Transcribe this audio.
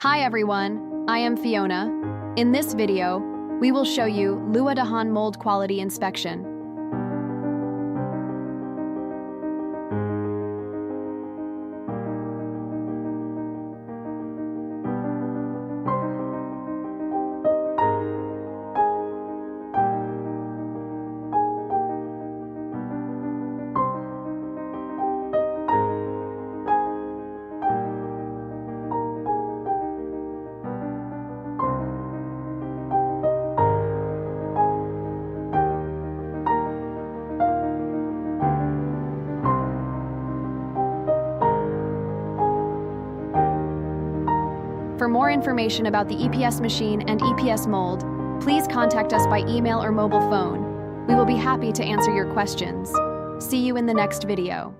Hi everyone, I am Fiona. In this video, we will show you Luah Dahan mold quality inspection. For more information about the EPS machine and EPS mold, please contact us by email or mobile phone. We will be happy to answer your questions. See you in the next video.